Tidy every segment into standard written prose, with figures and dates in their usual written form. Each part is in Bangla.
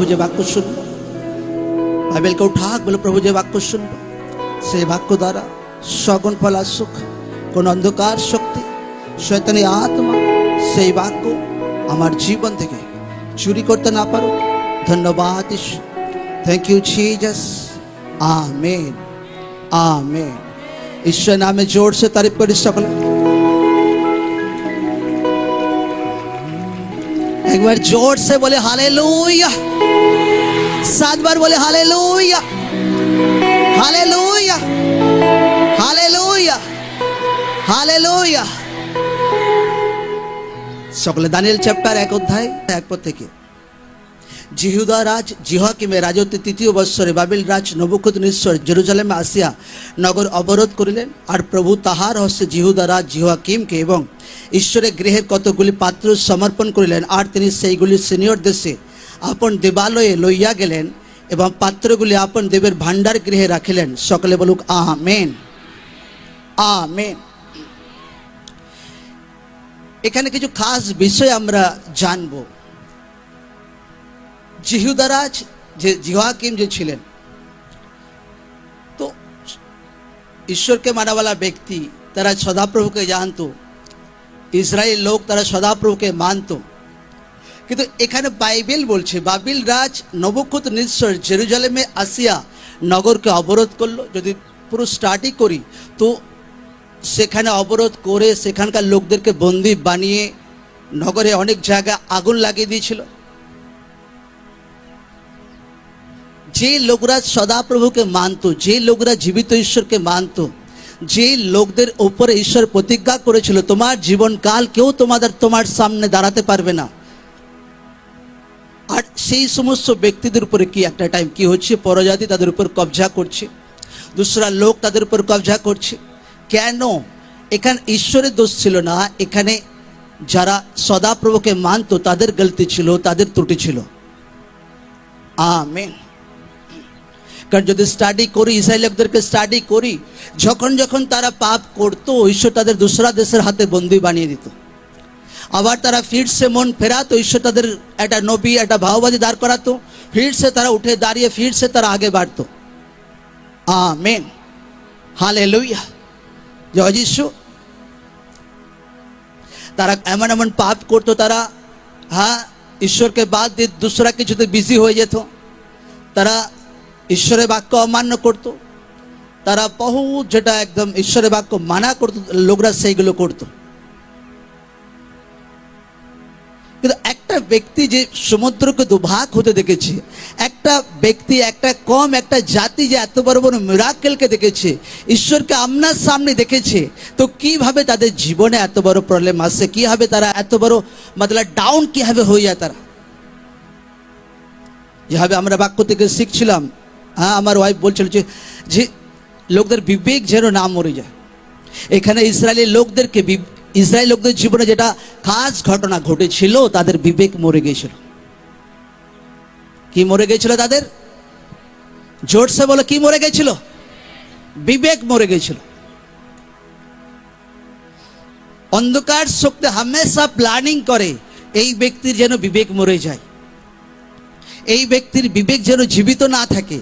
प्रभु जे वाक्य सुनबो, बाइबल को उठा बोलो प्रभु जे वाक्य सुनबो, से वाक्य द्वारा सगुण फल आसुक, कोन अंधकार शक्ति शयतानी आत्मा से वाक्य आमार जीवन थेके चुरी करते ना पारो। धन्यवाद यीशु, थैंक यू जीसस, आमीन आमीन। ईश्वर नामे जोर से तारीफ करी सकल। एक बार जोर से बोले हालेलुया, 7 बार बोले हालेलुया हालेलुया हालेलुया हालेलुया। सकले दानिएल चैप्टार 1 अध्याय 1 पद থেকে। जिहुदा राज जिहोयाकीमेर राजत्वे 3 বৎসরে बाबिल राज नबुकदनेस्सर जेरुजालेमे आसिया नगर अवरोध करिलेन और प्रभु ताहार हस्ते जिहुदा राज जिहोयाकीमके एवं ईश्वरेर गृहेर कतगुली पात्र समर्पण करिलेन और तिनि सेइगुली सिनियर देशे आपन देवालये लइया गेलेन एवं पात्रगुली आपन देवेर भाण्डार गृहे राखिलेन। सकले बलुक आमीन आमीन। एखाने किछु खास विषय आमरा जानबो। जिहुदा राज जे जिहोयाकीम जे छिलेन, तो ईश्वर के मानावाला व्यक्ति तारा सदाप्रभुके जानतो, इस्राएल लोक तारा सदाप्रभुके मानतो। किन्तु एखाने बाइबल बोलछे बाबिल राज नबुकदनेस्सर जेरुजालेमे आसिया नगरके अवरोध करलो। यदि पुरो स्टार्टই करी तो सेखाने अवरोध करे सेखानकार लोकदेरके बंदी बानिये नगरे अनेक जायगाय आगुन लागिয়ে दिয়েছিল। जे लोकरा सदाप्रभुके मानतो, जे लोकरा जीवित ईश्वरके मानतो, जे लोकदेर ऊपर ईश्वर प्रतिज्ञा करेছিল তোমার জীবনকাল কেউ তোমার সামনে দাঁড়াতে পারবে না। আর সেই সমস্ত ব্যক্তিদের উপরে কি একটা টাইম কি হচ্ছে, পরজাতি তাদের উপর কবজা করছে, दूसरा লোক তাদের উপর কবজা করছে। কেন? এখানে ঈশ্বরের দোষ ছিল না, এখানে যারা সদাপ্রভুকে মানতো তাদের গলতি ছিল, তাদের ত্রুটি ছিল। আমেন। কারণ যদি স্টাডি করি ইসরায়েল লোকদেরকে স্টাডি করি, যখন যখন তারা পাপ করতো ঈশ্বর তাদের दूसरा দেশের হাতে বন্দী বানিয়ে দিত। আবার তারা ফির সে মন ফেরাতো, ঈশ্বর তাদের একটা নবী একটা ভাওবাদী দাঁড় করাতো, ফির সে তারা উঠে দাঁড়িয়ে ফির সে তারা আগে বাড়তো। আমেন হালেলুয়া জয় যিশু। তারা এমন এমন পাপ করতো, তারা ঈশ্বরকে বাদ দিয়ে दूसरा কিছুতে বিজি হয়ে যেত, তারা ঈশ্বরের বাক্য অমান্য করত, তারা বহু যেটা একদম ঈশ্বরের বাক্য মানা করত লোকরা সেইগুলো করত। কিন্তু একটা ব্যক্তি যে সমুদ্রকে দুভাগ হতে দেখেছে, একটা ব্যক্তি একটা কম একটা জাতি যে এত বড় বড় মিরাকেলকে দেখেছে, ঈশ্বরকে আমনার সামনে দেখেছে, তো কিভাবে তাদের জীবনে এত বড় প্রবলেম আসে, কিভাবে তারা এত বড় মতলব ডাউন কিভাবে হয়ে যায় তারা। যেভাবে আমরা বাক্য থেকে শিখছিলাম, আমার ওয়াইফ বলছিল যে লোকদের বিবেক যেন না মরে যায়। এখানে ইসরায়েল লোকদের জীবনে যেটা খাস ঘটনা ঘটেছিল, তাদের বিবেক মরে গিয়েছিল। কি মরে গিয়েছিল তাদের? জোরসে বলো, কি মরে গিয়েছিল? বিবেক মরে গিয়েছিল। অন্ধকার শক্তি হামেশা প্ল্যানিং করে এই ব্যক্তির যেন বিবেক মরে যায়, এই ব্যক্তির বিবেক যেন জীবিত না থাকে,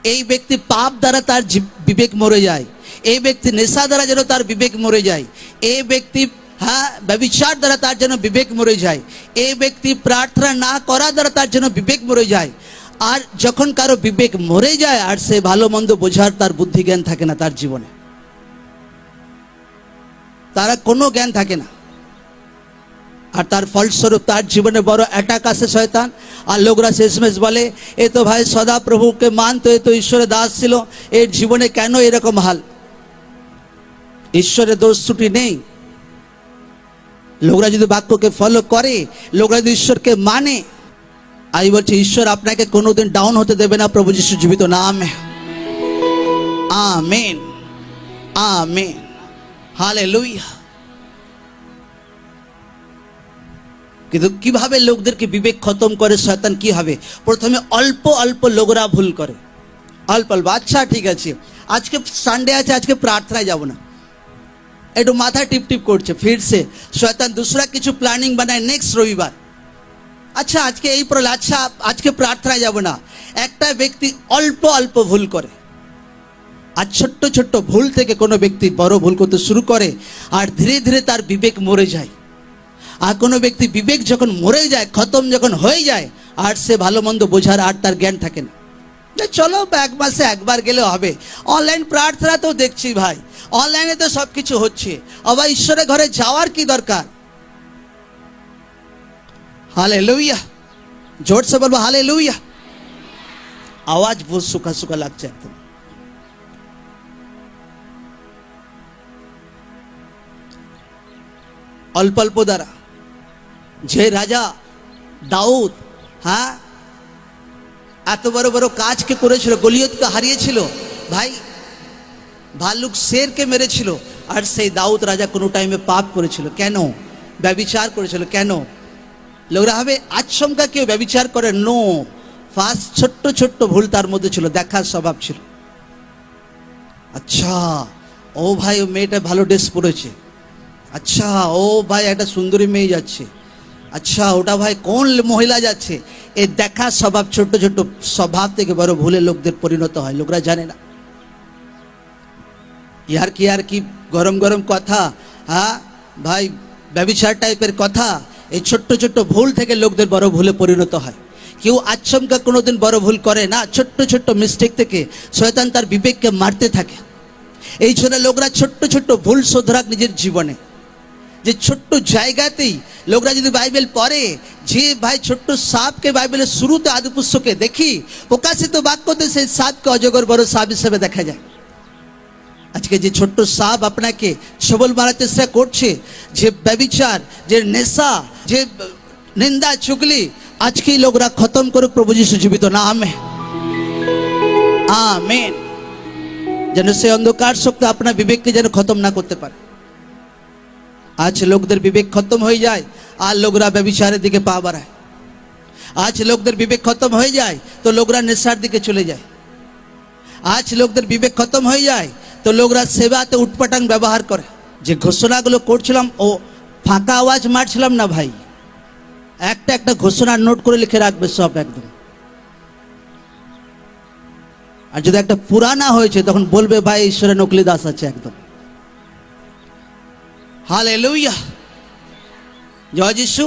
এই ব্যক্তি পাপ দ্বারা তার বিবেক মরে যায়, এই ব্যক্তি নেশা দ্বারা যেন তার বিবেক মরে যায়, এই ব্যক্তি ব্যভিচার দ্বারা তার যেন বিবেক মরে যায়, এই ব্যক্তি প্রার্থনা না করা দ্বারা তার যেন বিবেক মরে যায়। আর যখন কারো বিবেক মরে যায় আর সে ভালো মন্দ বোঝার তার বুদ্ধি জ্ঞান থাকে না, তার জীবনে তারা কোনো জ্ঞান থাকে না, আর তার ফলস্বরূপ তার জীবনে বড় অ্যাটাক আসে শয়তান। আর লোকরা শেষমেশ বলে এ তো ভাই সদা প্রভুকে মানতো, এ তো ঈশ্বরের দাস ছিল, এর জীবনে কেন এরকম হাল? ঈশ্বরের দোষ ত্রুটি নেই। লোকরা যদি বাক্যকে ফলো করে, লোকরা যদি ঈশ্বরকে মানে, আমি বলছি ঈশ্বর আপনাকে কোনোদিন ডাউন হতে দেবে না। প্রভু যিশু জীবিত নামে আমেন আমেন হালেলুয়া। কিন্তু কিভাবে লোকদেরকে বিবেক খতম করে শয়তান, কিভাবে? প্রথমে অল্প অল্প লোকরা ভুল করে, অল্প অল্প। আচ্ছা ঠিক আছে, আজকে সানডে আছে, আজকে প্রার্থনায় যাব না, একটু মাথা টিপ টিপ করছে, ফিরছে শয়তান दूसरा কিছু প্ল্যানিং বানায় নেক্সট রবিবার। আচ্ছা আজকে এই পড়লে, আচ্ছা আজকে প্রার্থনায় যাব না। একটা ব্যক্তি অল্প অল্প ভুল করে, আর ছোট্ট ছোট্ট ভুল থেকে কোনো ব্যক্তি বড় ভুল করতে শুরু করে, আর ধীরে ধীরে তার বিবেক মরে যায়। আর কোনো ব্যক্তি বিবেক যখন মরে যায়, খতম যখন হয়ে যায়, আর সে ভালো মন্দ বোঝার আর তার জ্ঞান থাকে না। যে চলো এক মাসে একবার গেলে হবে, অনলাইন প্রার্থনা তো দেখছি ভাই, অনলাইনে তো সব কিছু হচ্ছে, আবার ঈশ্বরের ঘরে যাওয়ার কি দরকার? हालेलुया, जोर से बोलो हालेलुया। आवाज बहुत सूखा सूखा लगता है। অল্প অল্প দ্বারা যে রাজা দাউদ, হ্যাঁ, এত বড় বড় কাজকে করেছিল, গলিয়তকে হারিয়েছিল ভাই, ভালুক শেরকে মেরেছিল, আর সেই দাউদ রাজা কোনো টাইমে পাপ করেছিল। কেন? ব্যভিচার করেছিল। কেন? লোকরা হবে আচমকা কেউ ব্যভিচার করে? নো, ফার্স্ট ছোট্ট ছোট্ট ভুল তার মধ্যে ছিল, দেখার স্বভাব ছিল। আচ্ছা ও ভাই ও মেয়েটা ভালো ড্রেস পরেছে, আচ্ছা ও ভাই একটা সুন্দরী মেয়ে যাচ্ছে, আচ্ছা ওটা ভাই কোন মহিলা যাচ্ছে, এই দেখার স্বভাব, ছোট্ট ছোট্ট স্বভাব থেকে বড় ভুলে লোকদের পরিণত হয়। লোকরা জানে না। ইয়ার কি গরম গরম কথা, হ্যাঁ ভাই, ব্যভিচার টাইপের কথা, এই ছোট্ট ছোট্ট ভুল থেকে লোকদের বড় ভুলে পরিণত হয়। কেউ আচমকা কোনোদিন বড় ভুল করে না, ছোট্ট ছোট্ট মিস্টেক থেকে শয়তান তার বিবেককে মারতে থাকে। এই জন্য লোকরা ছোট্ট ছোট্ট ভুল শোধরাক নিজের জীবনে, যে ছোট্ট জায়গাতেই লোকরা যদি বাইবেল পড়ে, যে ভাই ছোট্ট সাপকে বাইবেলের শুরুতে আদি পুস্তকে দেখি, প্রকাশিত বাক্যতে সেই সাপকে অজগর বড় সাপ হিসেবে দেখা যায়। আজকে যে ছোট্ট সাপ আপনাকে সবল মারার চেষ্টা করছে, যে ব্যভিচার, যে নেশা, যে নিন্দা চুগলি, আজকেই লোকরা খতম করুক প্রভু যিশু জীবিত নামে, আমেন। যেন সে অন্ধকার শক্তি আপনার বিবেককে যেন খতম না করতে পারে। আজ লোকদের বিবেক খতম হয়ে যায়, আর লোকরা ব্যভিচারের দিকে পা বাড়ায়। আজ লোকদের বিবেক খতম হয়ে যায় তো লোকরা নেশার দিকে চলে যায়। আজ লোকদের বিবেক খতম হয়ে যায় তো লোকরা সেবাতে উটপাটাং ব্যবহার করে। যে ঘোষণাগুলো করছিলাম ও ফাঁকা আওয়াজ মারছিলাম না ভাই, একটা একটা ঘোষণা নোট করে লিখে রাখবে সব একদম। আর যদি একটা পুরানা হয়েছে তখন বলবে ভাই ঈশ্বরের নকলি দাস আছে একদম। হালেলুয়া, জয় যিশু।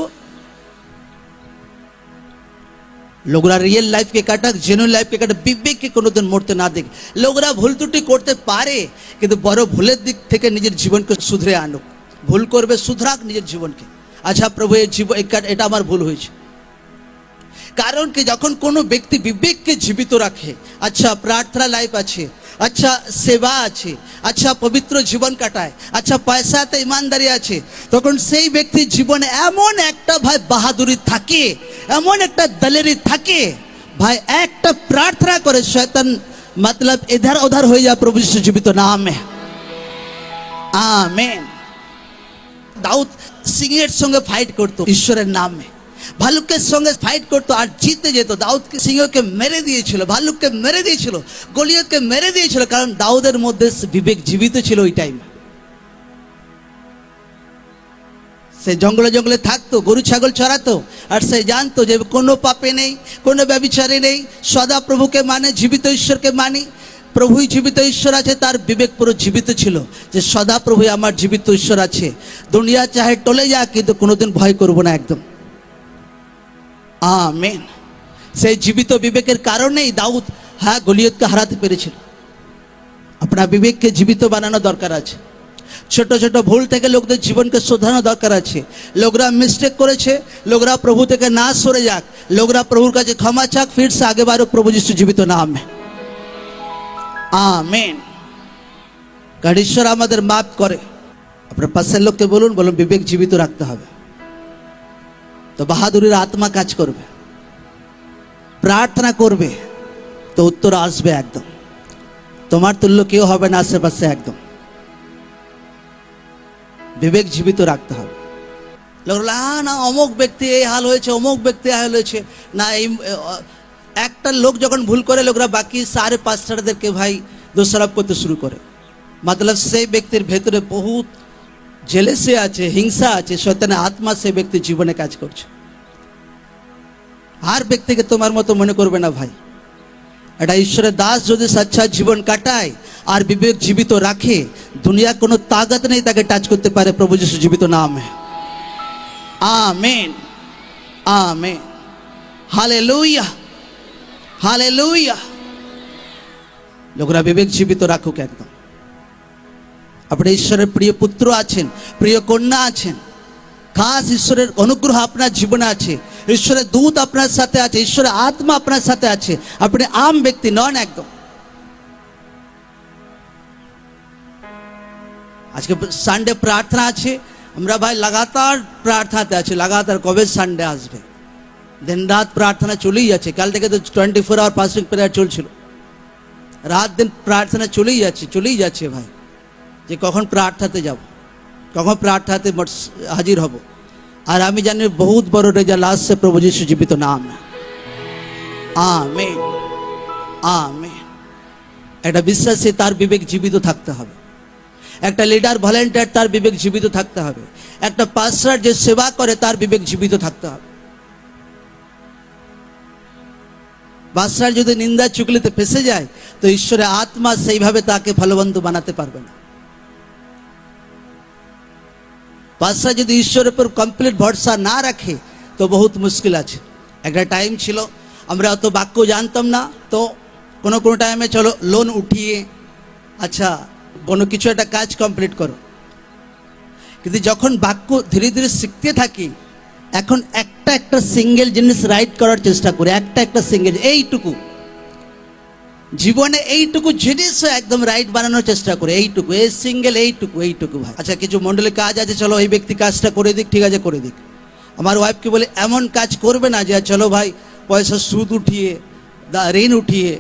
লোকরা রিয়েল লাইফকে কাটাক, জেনুইন লাইফকে কাটাক, বিবেককে কোনোদিন মরতে না দেখে। লোকরা ভুল ত্রুটি করতে পারে, কিন্তু বড় ভুলের দিক থেকে নিজের জীবনকে শুধরে আনুক। ভুল করবে, শুধরাক নিজের জীবনকে। আচ্ছা প্রভু এই জীবন, এটা আমার ভুল হয়েছে। কারণ কি, যখন কোনো ব্যক্তি বিবেককে জীবিত রাখে, আচ্ছা প্রার্থনা লাইফ আছে, আচ্ছা সেবা আছে, আচ্ছা পবিত্র জীবন কাটায়, আচ্ছা পয়সাতে ইমানদারি আছে, তখন সেই ব্যক্তির জীবনে এমন একটা ভাই বাহাদুরি থাকে, এমন একটা দলেরি থাকে ভাই, একটা প্রার্থনা করে শয়তান মতলব ইধার উধার হয়ে যায় প্রভু যিশু জীবিত নামে, আমেন। দাউদ সিংহের সঙ্গে ফাইট করতো ঈশ্বরের নামে, ভালুকের সঙ্গে ফাইট করতো আর জিতে যেত। দাউদকে সিংহকে মেরে দিয়েছিল, ভালুককে মেরে দিয়েছিল, গলিয়তকে মেরে দিয়েছিল, কারণ দাউদের মধ্যে বিবেক জীবিত ছিল ওই টাইমে। সে জঙ্গলে জঙ্গলে থাকতো, গরু ছাগল চড়াতো, আর সে জানতো যে কোনো পাপে নেই, কোনো ব্যভিচারে নেই, সদা প্রভুকে মানে, জীবিত ঈশ্বরকে মানি। প্রভুই জীবিত ঈশ্বর আছে, তার বিবেক পুরো জীবিত ছিল যে সদা প্রভুই আমার জীবিত ঈশ্বর আছে, দুনিয়া চাহে টলে যাক কিন্তু কোনোদিন ভয় করবো না একদম, আমেন। সেই জীবিত বিবেকের কারণেই দাউদ হ্যাঁ গলিয়তকে হারাতে পেরেছিল। আপনার বিবেককে জীবিত বানানো দরকার আছে। ছোট ছোট ভুল থেকে লোকদের জীবনকে শোধরানো দরকার আছে। লোকরা মিস্টেক করেছে, লোকরা প্রভু থেকে না সরে যাক, লোকরা প্রভুর কাছে ক্ষমা চাক, ফির সে আগে বাড়ুক প্রভু যিশু জীবিত নামে, আমেন। কারণ ঈশ্বর আমাদের মাফ করে। আপনার পাশের লোককে বলুন বিবেক জীবিত রাখতে হবে, তো বাহাদুরের আত্মা কাজ করবে, প্রার্থনা করবে তো উত্তর আসবে একদম। তোমার তুল্য কেউ হবে না আশেপাশে একদম। বিবেক জীবিত রাখতে হবে। লোকরা না অমুক ব্যক্তি এই হাল হয়েছে, অমুক ব্যক্তি হাল হয়েছে না, এই একটা লোক যখন ভুল করে লোকরা বাকি 5.5টাদেরকে ভাই দোষারোপ করতে শুরু করে। মতলব সেই ব্যক্তির ভেতরে বহুত জেলেসি আছে, হিংসা আছে, শয়তানের আত্মা সেই ব্যক্তির জীবনে কাজ করছে। আর ব্যক্তিকে তোমার মতো মনে করবে না ভাই। একটা ঈশ্বরের দাস যদি সচ্চা জীবন কাটায় আর বিবেক জীবিত রাখে, দুনিয়া কোনো তাকত নেই তাকে টাচ করতে পারে। প্রভু যিশু জীবিত নাম है। आमीन आमीन हालेलुया हालेलुया। লোকরা বিবেক জীবিত রাখুক একদম। আপনি ঈশ্বরের প্রিয় পুত্র আছেন, প্রিয় কন্যা আছেন, খাস ঈশ্বরের অনুগ্রহ আপনার জীবনে আছে, ঈশ্বরের দূত আপনার সাথে আছে, ঈশ্বরের আত্মা আপনার সাথে আছে। আপনি আম ব্যক্তি নন একদম। আজকে সানডে প্রার্থনা আছে, আমরা ভাই লাগাতার প্রার্থনাতে আছি। লাগাতার কবে সানডে আসবে? দিন রাত প্রার্থনা চলেই যাচ্ছে। কাল থেকে তো 24 আওয়ার ফাস্টিং প্রেয়ার চলছিল। রাত দিন প্রার্থনা চলেই যাচ্ছে ভাই, যে কখন প্রার্থনাতে যাব, কখন প্রার্থনাতে হাজির হব। আর আমি জানি বহুত বড় রেজাল্ট আসছে প্রভু যিশু জীবিত নাম। Amen amen. একটা বিশ্বাসী তার বিবেক জীবিত থাকতে হবে। একটা লিডার ভলেন্টিয়ার তার বিবেক জীবিত থাকতে হবে। একটা পাস্টার যে সেবা করে তার বিবেক জীবিত থাকতে হবে। পাস্টার যদি নিন্দা চুগলিতে ফেসে যায় তো ঈশ্বরের আত্মা সেইভাবে তাকে ফলবন্ত বানাতে পারবে না। পাস্টার যদি ঈশ্বরের উপর কমপ্লিট ভরসা না রাখে তো বহুত মুশকিল আছে। একটা টাইম ছিল আমরা অত বাক্য জানতাম না, তো কোনো টাইমে চলো লোন উঠিয়ে আচ্ছা কোনো কিছু একটা কাজ কমপ্লিট করো। কিন্তু যখন বাক্য ধীরে ধীরে শিখতে থাকি, এখন একটা সিঙ্গেল জিনিস রাইট করার চেষ্টা করি। একটা সিঙ্গেল এইটুকু জীবনে এইটুকু জিনিস একদম রাইট বানানোর চেষ্টা করি। এইটুকু এই সিঙ্গেল এইটুকু ভাই। আচ্ছা কিছু মন্ডলের কাজ আছে, চলো এই ব্যক্তি কাজটা করে দিক, ঠিক আছে করে দিক। আমার ওয়াইফকে বলে এমন কাজ করবে না যে চলো ভাই পয়সা সুদ উঠিয়ে ঋণ উঠিয়ে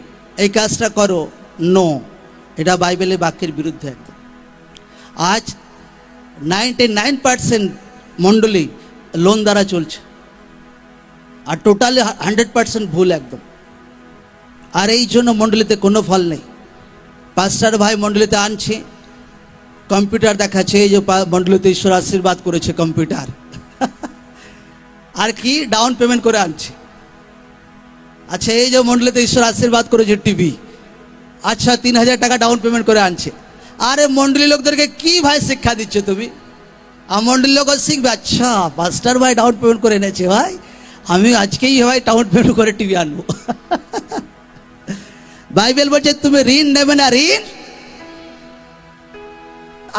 এই কাজটা করো। নো, এটা বাইবেলের বাক্যের বিরুদ্ধে একদম। আজ 99% মন্ডলী লোন দ্বারা চলছে, আর টোটালি 100% ভুল একদম। আর এই জন্য মন্ডলীতে কোনো ফল নেই। পাস্টার ভাই মন্ডলীতে আনছে, কম্পিউটার দেখাচ্ছে, এই যে মন্ডলীতে ঈশ্বর আশীর্বাদ করেছে কম্পিউটার আর কি ডাউন পেমেন্ট করে আনছে। আচ্ছা এই যে মন্ডলীতে ঈশ্বর আশীর্বাদ করেছে টিভি, আচ্ছা 3000 টাকা ডাউন পেমেন্ট করে আনছে। আরে মন্ডলী লোকদেরকে কি ভাই শিক্ষা দিচ্ছে তুমি? আর মন্ডলী লোক শিখবে, আচ্ছা পাস্টার ভাই ডাউন পেমেন্ট করে এনেছে, ভাই আমি আজকেই ভাই ডাউন পেমেন্ট করে টিভি আনবো বাইবেল বলছে তুমি ঋণ নেবে না ঋণ।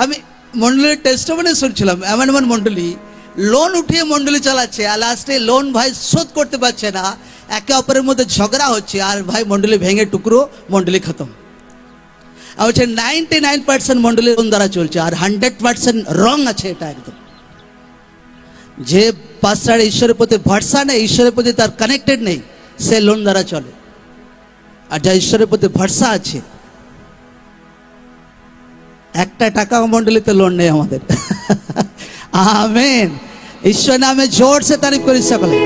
আমি মন্ডলীর টেস্টিমনি শুনছিলাম, এমন মন্ডলী লোন উঠিয়ে মন্ডলী চালাচ্ছে, আর লাস্টে লোন ভাই শোধ করতে পারছে না, একে অপরের মধ্যে ঝগড়া হচ্ছে, আর ভাই মন্ডলী ভেঙে টুকরো, মন্ডলী খতম। আর হচ্ছে 99% মন্ডলী লোন দ্বারা চলছে, আর 100% রং আছে এটা একদম। যে পাস্টার ঈশ্বরের প্রতি ভরসা নেই, ঈশ্বরের প্রতি তার কানেক্টেড নেই, সে লোন দ্বারা চলে। আর যা ঈশ্বরের প্রতি ভরসা আছে, একটা টাকাও মন্ডলীতে লোন নেই আমাদের আমেন। ঈশ্বর নামে জোর সে তারিফ করি সকলে।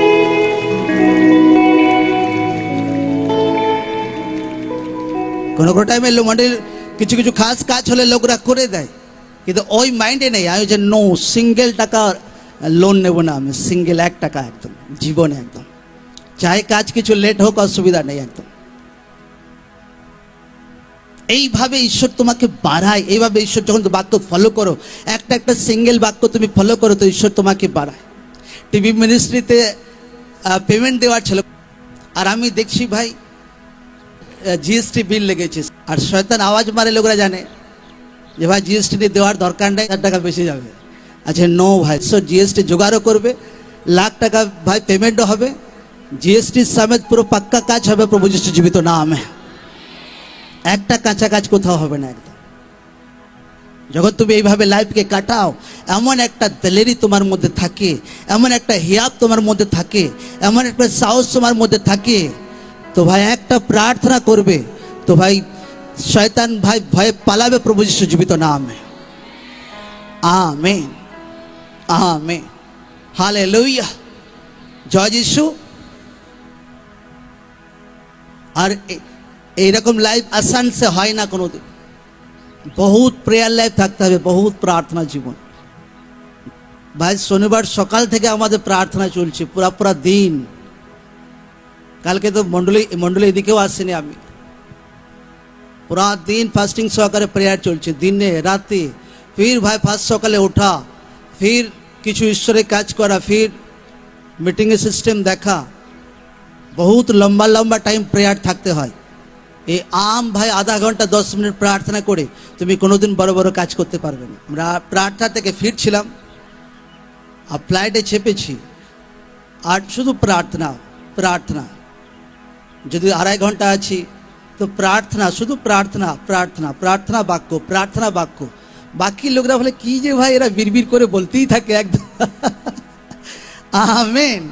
কোনো টাইমে মন্ডলীর কিছু খাস কাজ হলে লোকরা করে দেয়, কিন্তু ওই মাইন্ডে নেই আমি যে নো সিঙ্গেল টাকা লোন নেব না, আমি সিঙ্গেল 1 টাকা একদম জীবনে একদম, চাहे কাজ কিছু লেট হোক অসুবিধা নেই একদম। এইভাবে ঈশ্বর তোমাকে বাড়ায়। এইভাবে ঈশ্বর যখন বাক্য ফলো করো, একটা সিঙ্গেল বাক্য তুমি ফলো করো, তো ঈশ্বর তোমাকে বাড়ায়। টিভি মিনিস্ট্রিতে পেমেন্ট দেওয়ার ছিল, আর আমি দেখছি ভাই জিএসটি বিল লেগেছে, আর শয়তান আওয়াজ মারে, লোকরা জানে যে ভাই জিএসটি দেওয়ার দরকার নেই, 1,000 টাকা বেশি যাবে। আচ্ছা নো ভাই, সো জিএসটি জোগাড়ও করবে, 1,00,000 টাকা ভাই পেমেন্টও হবে, জিএসটি সমেত পুরো পাক্কা কাজ হবে। প্রভু যিশু জীবিত নাম है। একটা কাঁচা কাজ কোথাও হবে না একদম। যখন তুমি এইভাবে লাইফকে কাটাও, এমন একটা দিলেরি তোমার মধ্যে থাকে, এমন একটা হিয়াব তোমার মধ্যে থাকে, এমন একটা সাহস তোমার মধ্যে থাকে, তো ভাই একটা প্রার্থনা করবে তো ভাই শয়তান ভাই ভয়ে পালাবে। প্রভু যিশু জীবিত নাম है। আমেন আমেন হালেলুয়া, জয় যিশু। আর এইরকম লাইফ আসান সে হয় না কোনোদিন, বহুত প্রেয়ার লাইফ থাকতে হবে, বহুত প্রার্থনা জীবন। ভাই শনিবার সকাল থেকে আমাদের প্রার্থনা চলছে পুরা দিন। কালকে তো মন্ডলী এদিকেও আসেনি আমি, পুরা দিন ফাস্টিং সহকারে প্রেয়ার চলছে দিনে রাতে। ফির ভাই ফার্স্ট সকালে ওঠা, ফির কিছু ঈশ্বরের কাজ করা, ফির মিটিংয়ের সিস্টেম দেখা, বহুত লম্বা লম্বা টাইম প্রেয়ার থাকতে হয়। এই আম ভাই আধা ঘন্টা 10 মিনিট প্রার্থনা করে তুমি কোনোদিন বড় বড় কাজ করতে পারবে না। আমরা প্রার্থনা থেকে ফিরছিলাম আর ফ্লাইটে চেপেছি, আর শুধু প্রার্থনা প্রার্থনা। যদি 2.5 ঘন্টা আছি তো প্রার্থনা, শুধু প্রার্থনা প্রার্থনা প্রার্থনা বাক্য প্রার্থনা বাক্য। বাকি লোকরা বলে কি যে ভাই এরা বিড়বিড় করে বলতেই থাকে একদম। আমেন।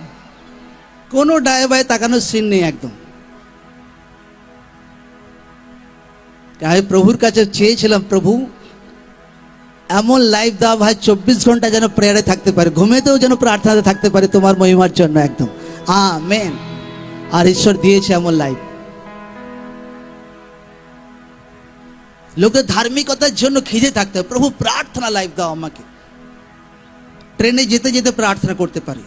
কোনো ডায়ে বায়ে তাকানোর সিন নেই একদম। আমি প্রভুর কাছে চেয়েছিলাম, প্রভু এমন লাইফ দাও ভাই 24 ঘন্টা যেন প্রেয়ারে থাকতে পারে, ঘুমেতেও যেন প্রার্থনাতে থাকতে পারে তোমার মহিমার জন্য একদম। আমেন। আর ঈশ্বর দিয়েছে এমন লাইফ। লোকের ধার্মিকতার জন্য খিদে থাকতে হবে, প্রভু প্রার্থনা লাইফ দাও আমাকে। ট্রেনে যেতে যেতে প্রার্থনা করতে পারি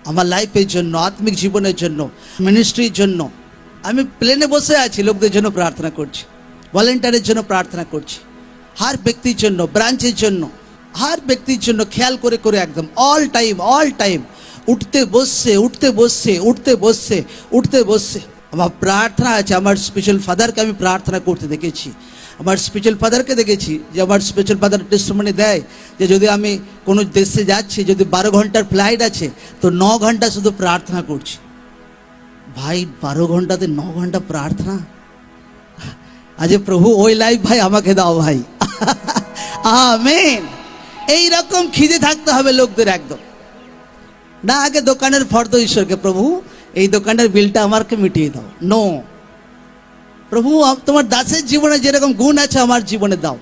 আমার লাইফের জন্য, আত্মিক জীবনের জন্য, মিনিস্ট্রির জন্য। আমি প্লেনে বসে আছি, লোকদের জন্য প্রার্থনা করছি, ভলেন্টিয়ারের জন্য প্রার্থনা করছি, হার ব্যক্তির জন্য, ব্রাঞ্চের জন্য, হার ব্যক্তির জন্য খেয়াল করে করে একদম অল টাইম উঠতে বসছে উঠতে বসছে উঠতে বসছে উঠতে বসছে। আমার প্রার্থনা আছে। আমার স্পিরিচুয়াল ফাদারকে আমি প্রার্থনা করতে দেখেছি, আমার স্পিরিচুয়াল ফাদারকে দেখেছি যে আমার স্পিরিচুয়াল ফাদার টেস্টিমনি দেয় যে যদি আমি কোনো দেশে যাচ্ছি, যদি 12 ঘন্টার ফ্লাইট আছে তো 9 ঘন্টা শুধু প্রার্থনা করছি। ভাই 12 ঘন্টাতে 9 ঘন্টা প্রার্থনা, আজ প্রভু ওই লাইফ ভাই আমাকে দাও ভাই। আমেন। এইরকম খিদে থাকতে হবে লোকদের একদম। না আগে দোকানের ফর্দ ঈশ্বরকে, প্রভু এই দোকানের বিলটা আমাকে মিটিয়ে দাও। নো, প্রভু তোমার দাসের জীবনে যেরকম গুণ আছে আমার জীবনে দাও।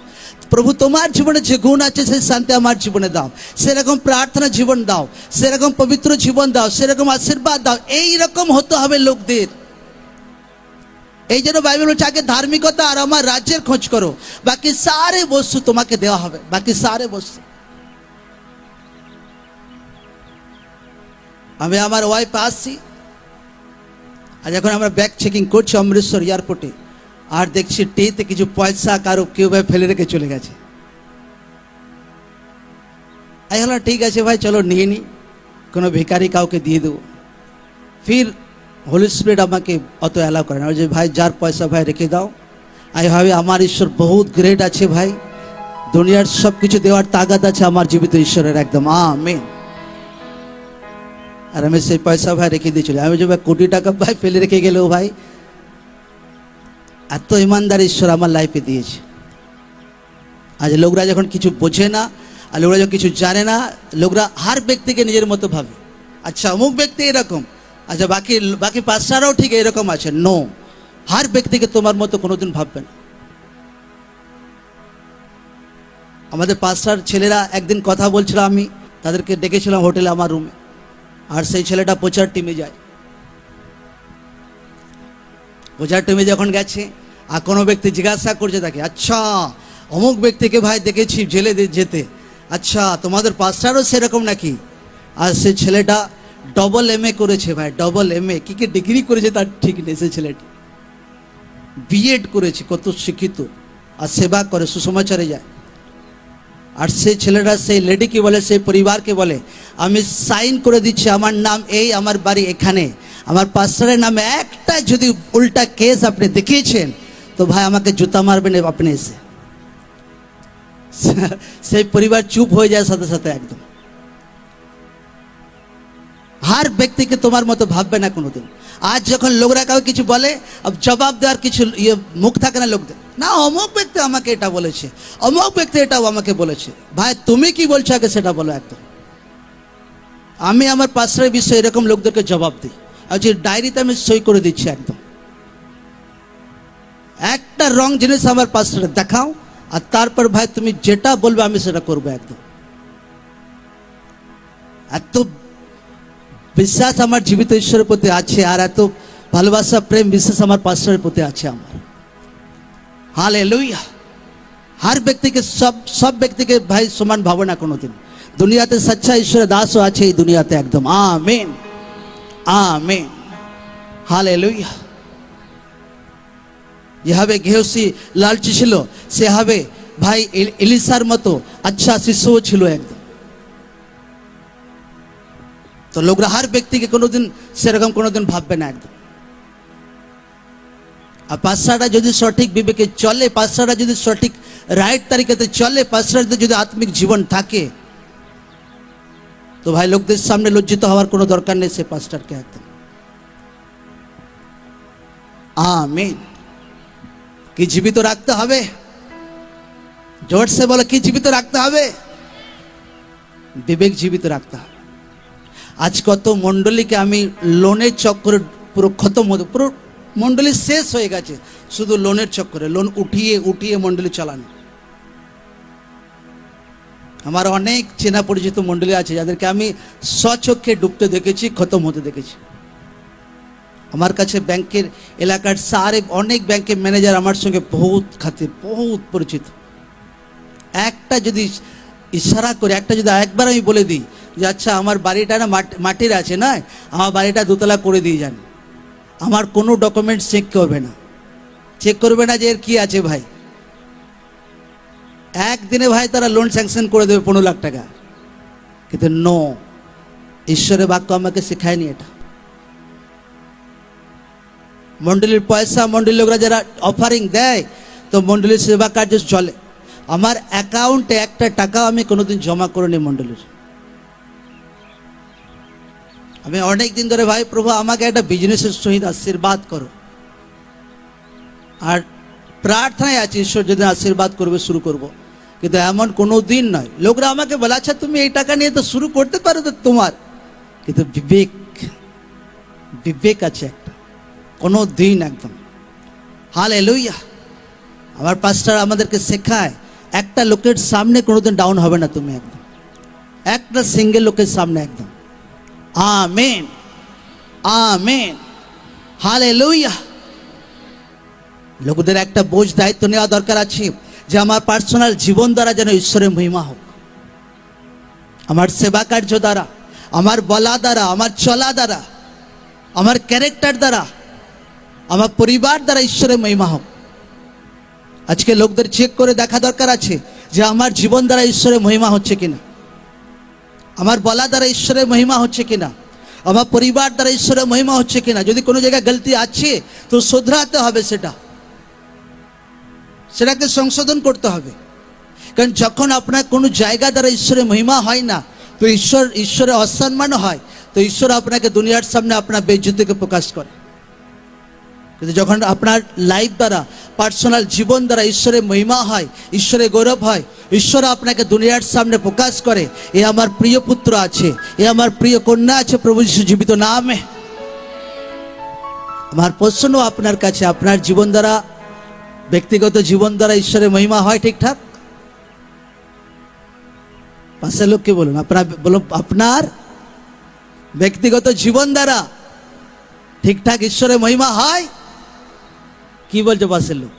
প্রভু তোমার জীবনে যে গুণ আছে সেই শান্তি আমার জীবনে দাও, সেরকম প্রার্থনা জীবন দাও, সেরকম পবিত্র জীবন দাও, সেরকম আশীর্বাদ দাও। এইরকম হতে হবে লোকদের। এই জন্য বাইবেল বলছে আগে ধার্মিকতা আর আমার রাজ্যের খোঁজ করো, বাকি সারে বস্তু তোমাকে দেওয়া হবে, বাকি সারে বস্তু। আমি আমার ওয়াইফ আসছি, আর যখন আমরা ব্যাগ চেকিং করছি অমৃতসর এয়ারপোর্টে, আর দেখছি টেতে কিছু পয়সা কারো কেউ ভাই ফেলে রেখে চলে গেছে। আমি বললাম ঠিক আছে ভাই চলো নিয়ে নিই, কোনো ভিখারি কাউকে দিয়ে দেবো। ফির হোলি স্পিরিট আমাকে অত অ্যালাউ করে না, যে ভাই যার পয়সা ভাই রেখে দাও। আমি ভাবি আমার ঈশ্বর বহুত গ্রেট আছে ভাই, দুনিয়ার সব কিছু দেওয়ার তাগাদ আছে আমার জীবিত ঈশ্বরের একদম। আমেন। আর আমি সেই পয়সা ভাই রেখে দিয়েছিল। আমি যে ভাই কোটি টাকা ভাই ফেলে রেখে গেলেও ভাই এত ইমানদার ঈশ্বর আমার লাইফে দিয়েছে। আজ লোকরা যখন কিছু বোঝে না, আর লোকরা যখন কিছু জানে না, লোকরা হার ব্যক্তিকে নিজের মতো ভাবে, আচ্ছা অমুক ব্যক্তি এরকম, আচ্ছা বাকি পাঁচটারাও ঠিক এরকম আছে। নো, হার ব্যক্তিকে তোমার মতো কোনোদিন ভাববে না। আমাদের পাঁচটার ছেলেরা একদিন কথা বলছিল, আমি তাদেরকে ডেকেছিলাম হোটেলে আমার রুমে, আর সেই ছেলেটা প্রচার টিমে যায়। প্রচার টিমে যখন গেছে আর কোনো ব্যক্তি জিজ্ঞাসা করছে তাকে, আচ্ছা অমুক ব্যক্তিকে ভাই দেখেছি জেলে যেতে, আচ্ছা তোমাদের পাঁচটারও সেরকম নাকি? আর সেই ছেলেটা ডবল MA করেছে ভাই, ডবল MA, কি কি ডিগ্রি করেছে তার ঠিক নেই। সেই ছেলেটি B.Ed করেছে, কত শিক্ষিত, আর সেবা করে, সুসমাচারে যায়। আর সেই ছেলেটা সেই লেডিকে বলে, সেই পরিবারকে বলে, আমি সাইন করে দিচ্ছি, আমার নাম এই, আমার বাড়ি এখানে, আমার পাস্টারের নামে একটা যদি উল্টা কেস আপনি দেখিয়েছেন তো ভাই আমাকে জুতা মারবেন আপনি এসে। সেই পরিবার চুপ হয়ে যায় সাথে সাথে একদম। হার ব্যক্তিকে তোমার মতো ভাববে না কোনোদিন। আজ যখন লোকরা কাউ কিছু বলে, জবাব দেওয়ার কিছু মুখ থাকে না লোকদের, না অমুক ব্যক্তি আমাকে এটা বলেছে, অমুক ব্যক্তি এটাও আমাকে বলেছে। ভাই তুমি কি বলছো আগে সেটা বলো একদম। আমি আমার পাস্টারের বিষয়ে এরকম লোকদেরকে জবাব দিই, আর যে ডায়েরিতে আমি সই করে দিচ্ছি একদম। একটা রং জিনিস আমার পাস্টারে দেখাও, আর তারপর ভাই তুমি যেটা বলবে আমি সেটা করবো একদম। এত বিশ্বাস আমার জীবিত ঈশ্বরের প্রতি আছে, আর এত ভালোবাসা প্রেম বিশ্বাস আমার পাস্টারের প্রতি আছে আমার। হালেলুয়া। हर व्यक्ति के सब व्यक्ति के भाई समान भावना कोनोदिन दुनियाते सच्चा ईश्वर दासो आछे এই দুনিয়াতে একদম। Amen amen hallelujah. যেভাবে গেহসি লালচি ছিল, সেভাবে ভাই এলিসার মতো আচ্ছা শিষ্যও ছিল একদম। তো লোকরা হর ব্যক্তিকে কোনোদিন সেরকম কোনোদিন ভাববে না একদম। আর পাঁচশাটা যদি সঠিক বিবেকে চলে, পাঁচশাটা যদি সঠিক রাইট তারিখেতে চলে, পাঁচশাটাতে যদি আত্মিক জীবন থাকে, তো ভাই লোকদের সামনে লজ্জিত হওয়ার কোনো দরকার নেই সে পাঁচটারকে একদম। আমিন। কি জীবিত রাখতে হবে? জোর সে বলো, কি জীবিত রাখতে হবে? বিবেক জীবিত রাখতে হবে। আজ কত মণ্ডলীকে আমি লোনের চক্করে পুরো খতম হতে, পুরো মণ্ডলী শেষ হয়ে গেছে শুধু লোনের চক্করে, লোন উঠিয়ে উঠিয়ে মণ্ডলী চালানো। আমার অনেক চেনা পরিচিত মণ্ডলী আছে যাদেরকে আমি স্বচক্ষে ডুবতে দেখেছি, খতম হতে দেখেছি। আমার কাছে ব্যাংকের এলাকার সারে অনেক ব্যাংকের ম্যানেজার আমার সঙ্গে বহুত খাতির, বহুত পরিচিত। একটা যদি ইশারা করে, একটা যদি একবার আমি বলে দিই যে আচ্ছা আমার বাড়িটা না মাটির আছে না, আমার বাড়িটা দোতলা করে দিয়ে যান, আমার কোনো ডকুমেন্টস চেক করবে না, চেক করবে না যে এর কি আছে ভাই। একদিনে ভাই তারা লোন স্যাংশন করে দেবে 15 লাখ টাকা। কিন্তু নো, ঈশ্বরের বাক্য আমাকে শেখায়নি এটা। মণ্ডলীর পয়সা, মণ্ডলীর লোকরা যারা অফারিং দেয়, তো মণ্ডলীর সেবা কার্য চলে। আমার অ্যাকাউন্টে একটা টাকাও আমি কোনোদিন জমা করিনি মণ্ডলীর। আমি অনেক দিন ধরে ভাই প্রভু আমাকে একটা বিজনেসের সহিত আশীর্বাদ করো, আর প্রার্থনায় আছে ঈশ্বর যদি আশীর্বাদ করবে শুরু করব। কিন্তু এমন কোনো দিন নয়। লোকরা আমাকে বলে আচ্ছা তুমি এই টাকা নিয়ে তো শুরু করতে পারো তো তোমার, কিন্তু বিবেক, বিবেক আছে একটা, কোনো দিন একদম। হালেলুয়া। আমার পাস্টার আমাদেরকে শেখায় একটা লোকের সামনে কোনোদিন ডাউন হবে না তুমি একদম, একটা সিঙ্গেল লোকের সামনে একদম। Amen, amen, hallelujah. লোকদের একটা বোঝ দায়িত্ব নেওয়া দরকার আছে যে আমার পার্সোনাল জীবন দ্বারা যেন ঈশ্বরের মহিমা হোক, আমার সেবা কার্য দ্বারা, আমার বলা দ্বারা, আমার চলা দ্বারা, আমার ক্যারেক্টার দ্বারা, আমার পরিবার দ্বারা ঈশ্বরের মহিমা হোক। আজকে লোকদের চেক করে দেখা দরকার আছে যে আমার জীবন দ্বারা ঈশ্বরের মহিমা হচ্ছে কিনা, আমার বলা দ্বারা ঈশ্বরের মহিমা হচ্ছে কিনা, আমার পরিবার দ্বারা ঈশ্বরের মহিমা হচ্ছে কিনা। যদি কোনো জায়গায় গলতি আছে তো শোধরাতে হবে, সেটাকে সংশোধন করতে হবে। কারণ যখন আপনার কোনো জায়গা দ্বারা ঈশ্বরের মহিমা হয় না, তো ঈশ্বরের অসম্মান হয়, তো ঈশ্বর আপনাকে দুনিয়ার সামনে আপনার বেইজ্জতিকে প্রকাশ করে। কিন্তু যখন আপনার লাইফ দ্বারা, পার্সোনাল জীবন দ্বারা ঈশ্বরের মহিমা হয়, ঈশ্বরের গৌরব হয়, ঈশ্বর আপনাকে দুনিয়ার সামনে প্রকাশ করে এ আমার প্রিয় পুত্র আছে, এ আমার প্রিয় কন্যা আছে প্রভু যিশু জীবিত নামে। আমার প্রশ্ন আপনার কাছে, আপনার জীবন দ্বারা, ব্যক্তিগত জীবন দ্বারা ঈশ্বরের মহিমা হয় ঠিকঠাক? পাশের লোককে বলুন, আপনার ব্যক্তিগত জীবন দ্বারা ঠিকঠাক ঈশ্বরের মহিমা হয়? কি বলছো পাশের লোক?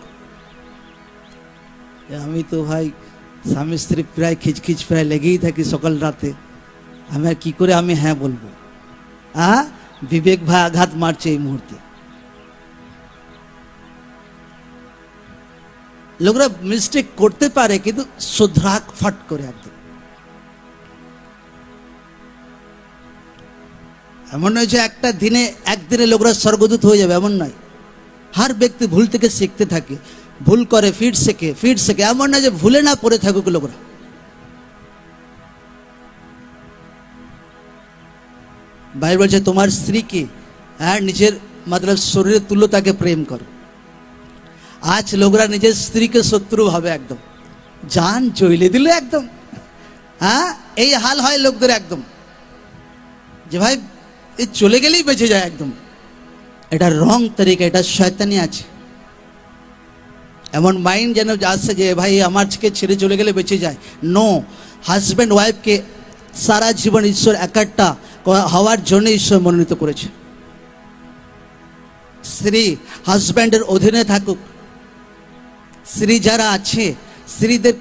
আমি তো ভাই স্বামী স্ত্রী প্রায় খিচখিচ প্রায় লেগেই থাকি সকাল রাতে, আমি আর কি করে আমি হ্যাঁ বলবো? বিবেক ভাই আঘাত মারছে এই মুহূর্তে। লোকরা মিস্টেক করতে পারে কিন্তু শুধরাক ফট করে একদম। এমন নয় যে একদিনে লোকরা স্বর্গদূত হয়ে যাবে, এমন নয়। হর ব্যক্তি ভুল থেকে শিখতে থাকে, ভুল করে ফিট শেখে। এমন নয় যে ভুলে না পড়ে থাকুক লোকরা। বাইরে বলছে তোমার স্ত্রীকে নিজের মতলব শরীরের তুল্য তাকে প্রেম করো। আজ লোকরা নিজের স্ত্রীকে শত্রু ভাবে একদম, জান চইলে দিল একদম। এই হাল হয় লোকদের একদম, যে ভাই এই চলে গেলেই বেঁচে যায় একদম। এটা রং তরিকা, এটা শয়তানি আছে। এমন মাইন্ড যেন আসছে যে ভাই আমারকে ছেড়ে চলে গেলে বেঁচে যায়। নো, হাজব্যান্ড ওয়াইফকে সারা জীবন ঈশ্বর একাট্টা হওয়ার জন্য ঈশ্বর মনোনীত করেছে। স্ত্রী হাজব্যান্ডের অধীনে থাকুক। স্ত্রী যারা আছে, স্ত্রীদের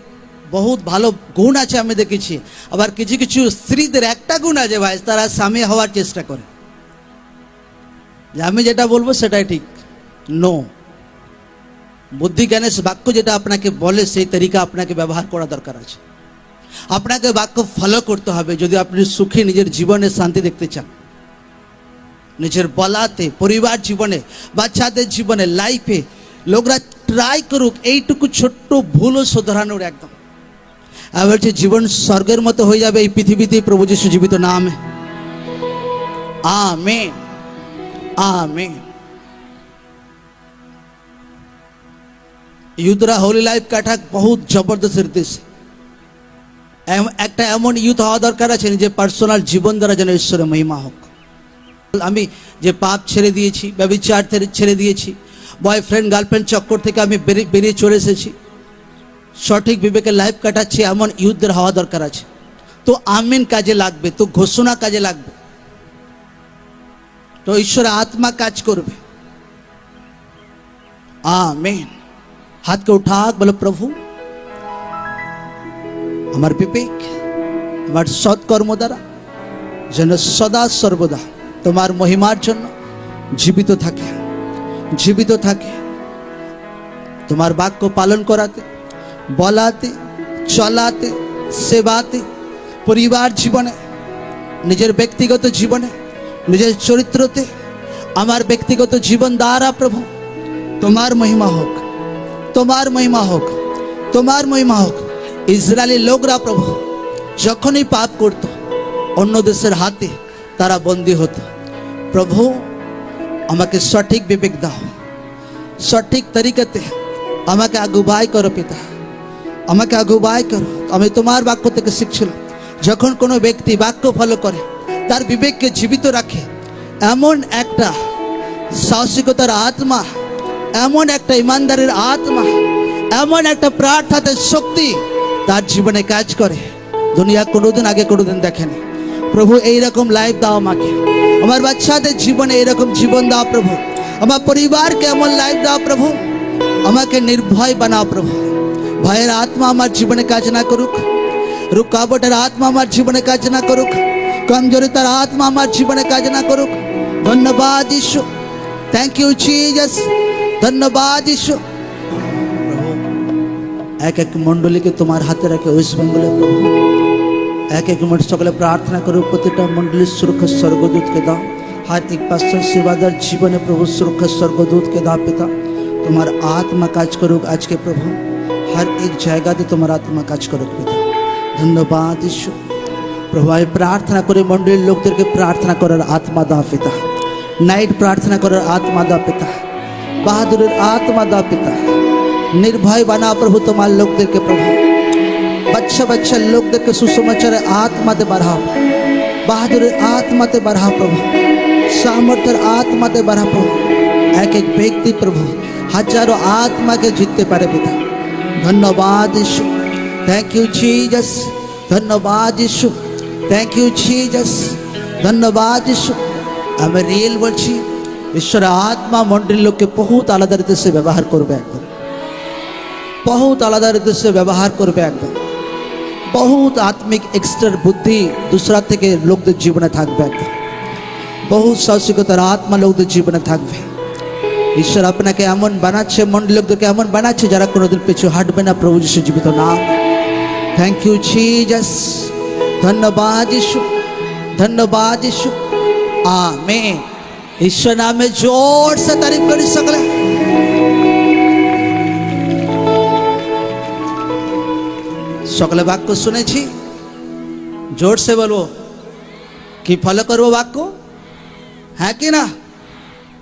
বহুত ভালো গুণ আছে আমি দেখেছি। আবার কিছু কিছু স্ত্রীদের একটা গুণ আছে ভাই, তারা স্বামী হওয়ার চেষ্টা করে। যে আমি যেটা বলবো সেটাই ঠিক, নো। বুদ্ধি জ্ঞানের বাক্য যেটা আপনাকে বলে সেই তরিকা আপনাকে ব্যবহার করা দরকার আছে। আপনাকে বাক্য ফলো করতে হবে যদি আপনি সুখী নিজের জীবনে শান্তি দেখতে চান। নিজের বলাতে, পরিবার জীবনে, বাচ্চাদের জীবনে, লাইফে লোকরা ট্রাই করুক এইটুকু ছোট্ট ভুলও শোধরানোর একদম। আর বলছে জীবন স্বর্গের মতো হয়ে যাবে এই পৃথিবীতে প্রভু যিশু জীবিত নামে। आमीन आमीन। ইউথরা হোলি লাইফ কাটা বহুত জবরদস্ত रीति একটা এমন ইউথ হওয়া দরকার আছে যে পার্সোনাল জীবন দ্বারা যেন ঈশ্বরের মহিমা হোক। আমি যে পাপ ছেড়ে দিয়েছি, ব্যভিচার ছেড়ে দিয়েছি, বয়ফ্রেন্ড গার্লফ্রেন্ড চক্কর থেকে আমি বেরিয়ে চলে এসেছি, সঠিক বিবেকে লাইফ কাটাচ্ছি, এমন ইউথদের হওয়া দরকার আছে। তো আমিন কাজে লাগবে, তো ঘোষণা কাজে লাগবে, তো ঈশ্বরের আত্মা কাজ করবে। আমিন। হাতকে উঠা বলো, প্রভু আমার বিবেক, আমার সৎকর্ম দ্বারা যেন সদা সর্বদা তোমার মহিমার জন্য জীবিত থাকে, জীবিত থাকে। তোমার বাক্য পালন করাতে, বলাতে, চলাতে, সেবাতে, পরিবার জীবনে, নিজের ব্যক্তিগত জীবনে, নিজের চরিত্রতে, আমার ব্যক্তিগত জীবন দ্বারা প্রভু তোমার মহিমা হোক, তোমার মহিমা হোক, তোমার মহিমা হোক। ইসরায়েলি লোকরা প্রভু যখনই পাপ করত অন্য দেশের হাতে তারা বন্দী হতো। প্রভু আমাকে সঠিক বিবেক দাও, সঠিক তরিকাতে আমাকে আগুবাই করো পিতা, আমাকে আগুবাই করো। আমি তোমার বাক্য থেকে শিখছিলাম, যখন কোনো ব্যক্তি বাক্য ফলো করে, তার বিবেককে জীবিত রাখে, এমন একটা সাহসিকতার আত্মা, এমন একটা ইমানদারির আত্মা, এমন একটা প্রার্থনার শক্তি তার জীবনে কাজ করে, দুনিয়া কোনোদিন আগে কোনোদিন দেখেনি। প্রভু এইরকম লাইফ দাও আমাকে, আমার বাচ্চাদের জীবনে এইরকম জীবন দাও প্রভু, আমার পরিবারকে এমন লাইফ দাও প্রভু, আমাকে নির্ভয় বানাও প্রভু। ভয়ের আত্মা আমার জীবনে কাজ না করুক, রুকাবটের আত্মা আমার জীবনে কাজ না করুক, কমজোরিতার আত্মা আমার জীবনে কাজ না করুক। ধন্যবাদ ঈশ্বর, থ্যাংক ইউ জিসাস, ধন্যবাদ ঈশ্বর। এক এক মণ্ডলীকে তোমার হাতে রাখে ওয়েস্ট বেঙ্গলে প্রভু, এক এক মিনিট সকলে প্রার্থনা করো, প্রতিটা মণ্ডলীর সুরক্ষা স্বর্গদূতকে দাও। हर एक पास्टर सेवादार जीवन प्रभु सुरक्षा स्वर्गदूत के दाव पिता तुम्हारा आत्मा काज करुक आज के प्रभु, हर एक जगह तुम्हारा आत्मा काज करुक पिता। धन्यवाद ईश्वर। प्रभु আমি প্রার্থনা করে মণ্ডলীর লোকদেরকে প্রার্থনা করার আত্মা দাও পিতা, নাইট প্রার্থনা করার আত্মা দাও পিতা, বাহাদুরের আত্মা দাও পিতা, निर्भय बना प्रभु तुम्हारे लोग के प्रभु, बच्चा बच्चा लोग के सुसमाचार आत्मा ते बढ़ाओ, बहादुर आत्मा ते बढ़ाओ प्रभु, सामर्थ्य आत्मा ते बढ़ाओ प्रभु। एक एक व्यक्ति प्रभु हजारों आत्मा के जीतते पारे पिता। धन्यवाद यीशु, थैंक यू जीसस, धन्यवाद यीशु, थैंक यू जीसस, धन्यवाद यीशु। আমি রিয়েল বলছি, ঈশ্বর আত্মা মণ্ডলীর লোককে বহুত আলাদা রীতি से ব্যবহার করবে, একদম बहुत आलादा रीति से व्यवहार करबे, एकदम बहुत आत्मिक एक्सट्रा बुद्धि दूसरा থেকে লোকদের জীবনে থাকবে, একদম বহুত সাহসিকতার আত্মা লোকদের জীবনে থাকবে। ঈশ্বর আপনাকে এমন বানাচ্ছে, মণ্ডলী লোকদেরকে এমন বানাচ্ছে যারা কোনোদিন পিছু হাঁটবে না। প্রভু যিশু জীবিত নাম, থ্যাংক ইউ জিসাস, ধন্যবাদ যিশু, ধন্যবাদ যিশু। आमीन। ঈশ্বর নামে জোর से तारीफ करी सकले। सकले वाक्य सुने जोर से बोलो कि फॉलो करबो वाक्य, है कि ना?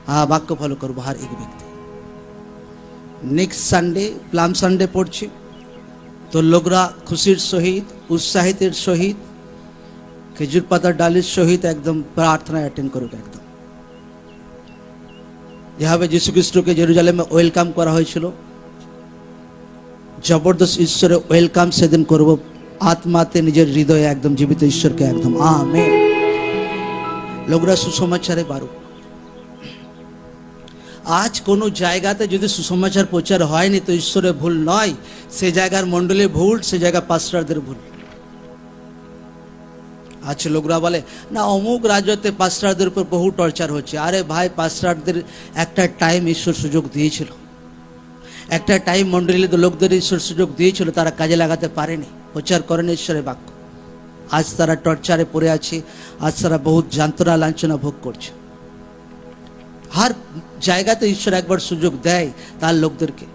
हाँ, वाक्य फॉलो करबो हर एक व्यक्ति। नेक्स्ट संडे प्लाम संडे पड़ছে, तो लोगरा खुशिर सहित उत्साहितर सहित খেজুর পাতার ডালের সহিত একদম প্রার্থনা অ্যাটেন্ড করুক। একদম যেভাবে যীশু খ্রিস্টকে জেরুজালেমে ওয়েলকাম করা হয়েছিল, जबरदस्त ईश्वर वेलकाम से दिन करब आत्माते निजेर हृदय एकदम जीवित ईश्वर के एकदम। आमीन। लोगरा सुसमाचारे बारो, आज कोनो जायगाते यदि सुसमाचार प्रचार हयनि तो ईश्वरेर भूल नय, से जायगार मंडलीर भूल, से जायगा पास्टरदेर भूल। আচ্ছা, লোকরা বলে না অমুক রাজ্যতে পাস্টারদের উপর বহু টর্চার হচ্ছে। আরে ভাই, পাস্টারদের একটা টাইম ঈশ্বর সুযোগ দিয়েছিল, একটা টাইম মন্ডলীর লোকদের ঈশ্বর সুযোগ দিয়েছিল, তারা কাজে লাগাতে পারেনি, প্রচার করেন ঈশ্বরের বাক্য। আজ তারা টর্চারে পড়ে আছে, আজ তারা বহুত যন্ত্রণা লাঞ্ছনা ভোগ করছে। হার জায়গাতে ঈশ্বর একবার সুযোগ দেয় তার লোকদেরকে।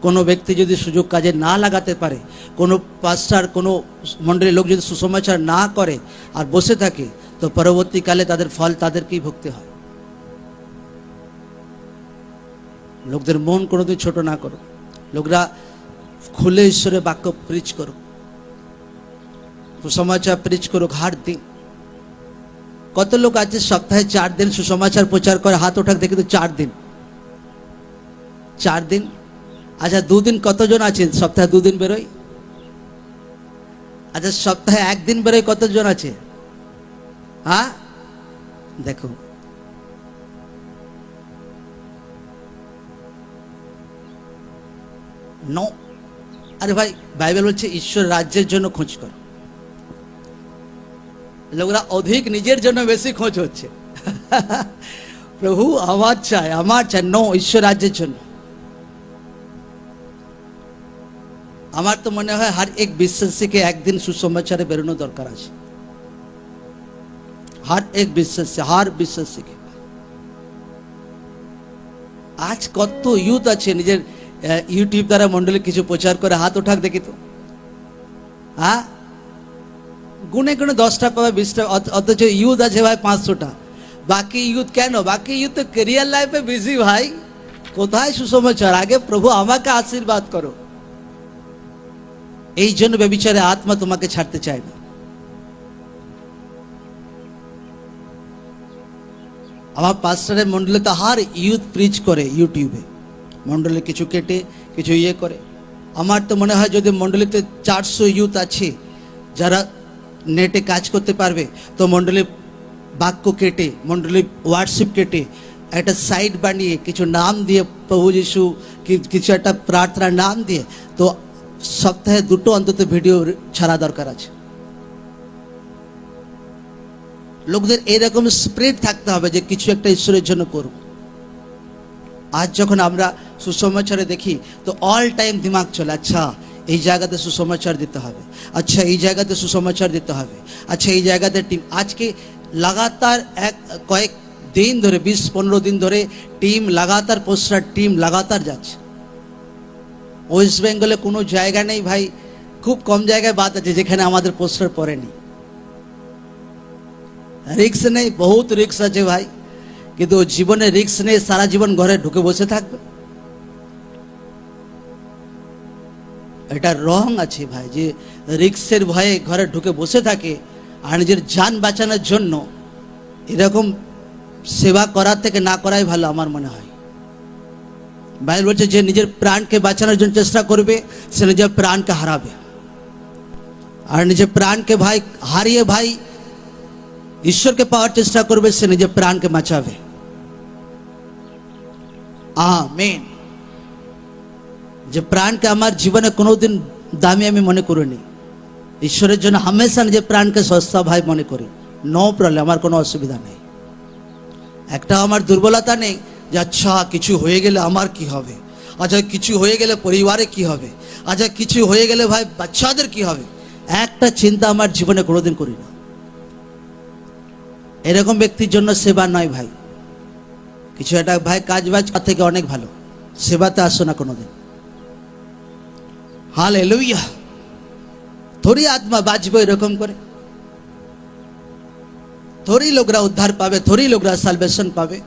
কোনো ব্যক্তি যদি সুযোগ কাজে না লাগাতে পারে, কোনো পাস্টার, কোনো মণ্ডলীর লোক যদি সুসমাচার না করে আর বসে থাকে, তো পরবর্তীকালে তাদের ফল তাদেরকেই ভুগতে হয়। লোকদের মন কোনোদিন ছোট না করো, লোকরা খুলে ঈশ্বরের বাক্য প্রিচ করো, সুসমাচার প্রিচ করো হার দিন। কত লোক আছে সপ্তাহে 4 দিন সুসমাচার প্রচার করে? হাত ওঠাক দেখে তো 4 দিন, 4 দিন। আচ্ছা 2 দিন কতজন আছে? সপ্তাহে 2 দিন বেরোয়। আচ্ছা সপ্তাহে 1 দিন বেরোয় কতজন আছে? হ্যাঁ দেখো, নো। আরে ভাই, বাইবেল বলছে ঈশ্বর রাজ্যের জন্য খোঁজ করো। লোকরা অধিক নিজের জন্য বেশি খোঁজ হচ্ছে। প্রভু আমার চাই, আমার চাই, নো, ঈশ্বর রাজ্যের জন্য। আমার তো মনে হয় হর এক বিশ্বাসীকে একদিন সুসমাচারে বেরোনো দরকার আছে। হর এক বিশ্বাসী, হর বিশ্বাসীকে। আজ কত ইউথ আছে নিজের ইউটিউব দ্বারা মন্ডলী কিছু প্রচার করে, হাত ওঠাক দেখি তো। হ্যাঁ, গুনে গুনে 10টা পাবে, 20টা, অথচ ইউথ আছে ভাই 500টা। বাকি ইউথ কেন? বাকি ইউথ তো ক্যারিয়ার লাইফে বিজি ভাই। কোথায় সুসমাচার? আগে প্রভু আমাকে আশীর্বাদ করো। এই জন্য ব্যভিচারে আত্মা তোমাকে ছাড়তে চায় না। আমার পাস্টারের মন্ডলে তো হার ইউথ প্রিচ করে ইউটিউবে, মন্ডলে কিছু কেটে কিছু ইয়ে করে। আমার তো মনে হয় যদি মন্ডলীতে 400 ইউথ আছে যারা নেটে কাজ করতে পারবে, তো মন্ডলী বাক্য কেটে, মন্ডলী হোয়াটসঅ্যাপ কেটে একটা সাইট বানিয়ে কিছু নাম দিয়ে, প্রভু যিশু কিছু একটা প্রার্থনার নাম দিয়ে, তো সপ্তাহে 2টো অন্তত ভিডিও ছাড়া দরকার আছে। লোকদের এরকম স্পিরিট থাকতে হবে যে কিছু একটা ঈশ্বরের জন্য করব। আজ যখন আমরা সুসমাচারে দেখি তো অল টাইম দিমাগ চলে, আচ্ছা এই জায়গাতে সুসমাচার দিতে হবে, আচ্ছা এই জায়গাতে সুসমাচার দিতে হবে, আচ্ছা এই জায়গাতে টিম। আজকে লাগাতার কয়েক দিন ধরে, 20-15 দিন ধরে টিম লাগাতার, পোস্টার টিম লাগাতার যাচ্ছে। ওয়েস্ট বেঙ্গলে কোনো জায়গা নেই ভাই, খুব কম জায়গায় বাদ আছে যেখানে আমাদের পোস্টার পড়েনি। রিক্স নেই, বহুত রিক্স আছে ভাই, কিন্তু জীবনে রিক্স নেই, সারা জীবন ঘরে ঢুকে বসে থাকবে। এটা রং আছে ভাই, যে রিক্সের ভয়ে ঘরে ঢুকে বসে থাকে আর নিজের জান বাঁচানোর জন্য এরকম সেবা করার থেকে না করাই ভালো আমার মনে হয়। বাইবেল বলছে যে নিজের প্রাণকে বাঁচানোর জন্য চেষ্টা করবে সে নিজের প্রাণকে হারাবে, আর নিজের প্রাণকে ভাই হারিয়ে ভাই ঈশ্বরকে পাওয়ার চেষ্টা করবে সে নিজের প্রাণকে বাঁচাবে। আমেন। যে প্রাণকে আমার জীবনে কোনোদিন দামি আমি মনে করিনি, ঈশ্বরের জন্য হামেশা নিজের প্রাণকে সস্তা ভাই মনে করি। নো প্রবলেম, আমার কোনো অসুবিধা নেই, একটা আমার দুর্বলতা নেই যে আচ্ছা কিছু হয়ে গেলে আমার কি হবে, আচ্ছা কিছু হয়ে গেলে পরিবারে কি হবে, আচ্ছা কিছু হয়ে গেলে ভাই বাচ্চাদের কি হবে, একটা চিন্তা আমার জীবনে কোনোদিন করি না। এরকম ব্যক্তির জন্য সেবা নয় ভাই, কিছু একটা ভাই কাজ বাজ থেকে অনেক ভালো, সেবাতে আসো না কোনোদিন। হালেলুয়া। থোড়ি আত্মা বাঁচবে এরকম করে, থোড়ি লোকরা উদ্ধার পাবে, থোড়ি লোকরা সালভেশন পাবে।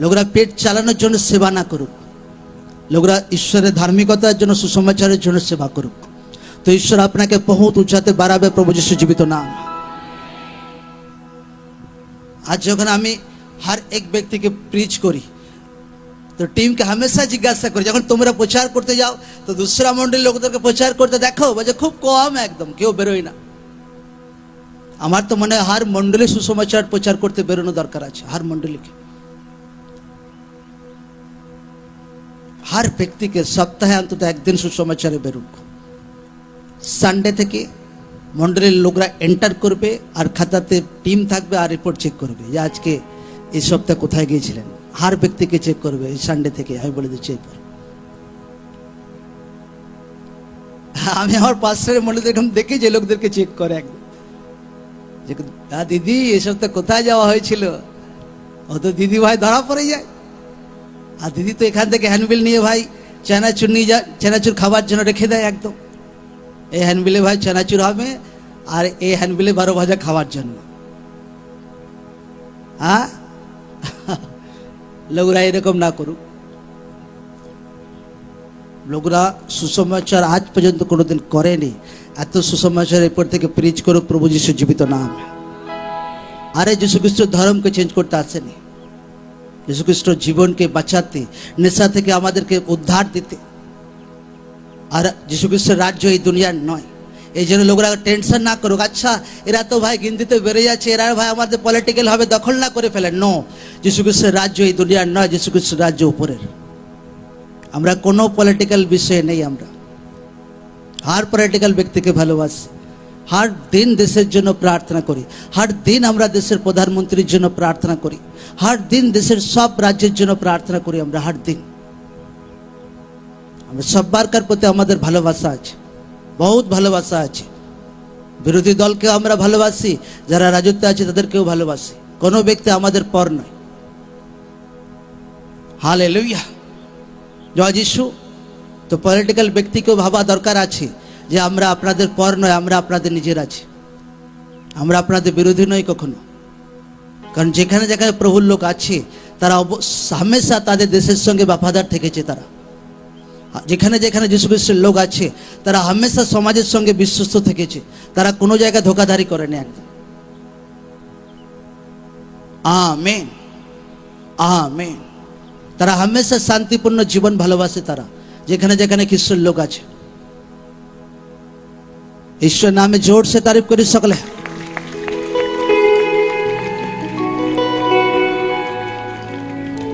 লোকরা পেট চালানোর জন্য সেবা না করুক, লোকরা ঈশ্বরের ধার্মিকতার জন্য, সুসমাচারের জন্য সেবা করুক, তো ঈশ্বর আপনাকে বহুত উঁচাতে বাড়াবে। প্রভু যিশু জীবিত নাম। আজ যখন আমি হর এক ব্যক্তিকে প্রিচ করি তো টিমকে হামেশা জিজ্ঞাসা করি, যখন তোমরা প্রচার করতে যাও তো দুসরা মন্ডলীর লোকদেরকে প্রচার করতে দেখো, বলছে খুব কম, একদম কেউ বেরোয় না। আমার তো মনে হয় হর মন্ডলী সুসমাচার প্রচার করতে বেরোনো দরকার আছে, হর মন্ডলীকে, হর ব্যক্তিকে সপ্তাহে অন্তত একদিন সুসমাচারে বেরুক। সানডে থেকে মন্ডলের লোকরা এন্টার করবে, আর খাতাতে টিম থাকবে আর রিপোর্ট চেক করবে যে আজকে এই সপ্তাহে কোথায় গিয়েছিলেন। হার ব্যক্তিকে চেক করবে এই সানডে থেকে, আমি বলে দিচ্ছি চেক করবে। আমি আমার পাঁচশোর মন্ডল এরকম দেখি যে লোকদেরকে চেক করে একদম, যে দিদি এই সপ্তাহে কোথায় যাওয়া হয়েছিল, ও তো দিদি ভাই ধরা পড়ে যায়। আর দিদি তো এখান থেকে হ্যান্ডবিল নিয়ে ভাই চানাচুর নিয়ে যায়, চানাচুর খাবার জন্য রেখে দেয় একদম। এই হ্যান্ডবিলে ভাই চানাচুর হবে, আর এই হ্যান্ডবিলে 12 ভাজা খাওয়ার জন্য। হ্যাঁ, লোকরা এরকম না করুক। লোকরা সুসমাচার আজ পর্যন্ত কোনোদিন করেনি, এত সুসমাচার এরপর থেকে প্রিচ করুক প্রভু যিশু জীবিত নাম। আরে যিশু খ্রিস্ট ধর্মকে চেঞ্জ করতে আসেনি, যিশু খ্রিস্ট জীবনকে বাঁচাতে, নেশা থেকে আমাদেরকে উদ্ধার দিতে। আর যিশু খ্রিস্টের রাজ্য এই দুনিয়ার নয়। এই জন্য লোকরা টেনশন না করুক, আচ্ছা এরা তো ভাই গিনতিতে বেড়ে যাচ্ছে, এরা ভাই আমাদের পলিটিক্যাল হবে দখল না করে ফেলেন। নো, যিশু খ্রিস্টের রাজ্য এই দুনিয়ার নয়, যিশু খ্রিস্টের রাজ্য উপরের। আমরা কোনো পলিটিক্যাল বিষয়ে নেই, আমরা हर पॉलिटिकल व्यक्ति के ভালোবাসি, हर दिन देशेर জন্য प्रार्थना करी, हर दिन আমরা দেশের প্রধানমন্ত্রীর জন্য प्रार्थना करी, हर दिन দেশের সব রাজ্যের জন্য प्रार्थना करी। আমরা हर दिन আমরা সববারকার প্রতি আমাদের ভালোবাসা আছে, বহুত ভালোবাসা আছে। বিরোধী দলকে আমরা ভালোবাসি, যারা রাজত্বে আছে তাদেরকেও ভালোবাসি। কোনো ব্যক্তি আমাদের পর নয়। হালেলুয়া, জয় যিশু। তো পলিটিক্যাল ব্যক্তিকেও ভাবা দরকার আছে যে আমরা আপনাদের পর নয়, আমরা আপনাদের নিজের আছি, আমরা আপনাদের বিরোধী নই কখনো। কারণ যেখানে যেখানে প্রভুর লোক আছে তারা হামেশা তাদের দেশের সঙ্গে বাফাদার থেকেছে। তারা যেখানে যেখানে যিশু খ্রিস্টের লোক আছে তারা হামেশা সমাজের সঙ্গে বিশ্বস্ত থেকেছে, তারা কোনো জায়গায় ধোকাধারি করেনি একদম। Amen, amen. তারা হামেশা শান্তিপূর্ণ জীবন ভালোবাসে, তারা যেখানে যেখানে খ্রিস্টের লোক আছে। ঈশ্বর নামে জোর সে তারিফ করি সকলে।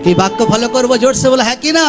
কি বাক্য ফলো করবো? জোর সে বলে হ্যাঁ কি না?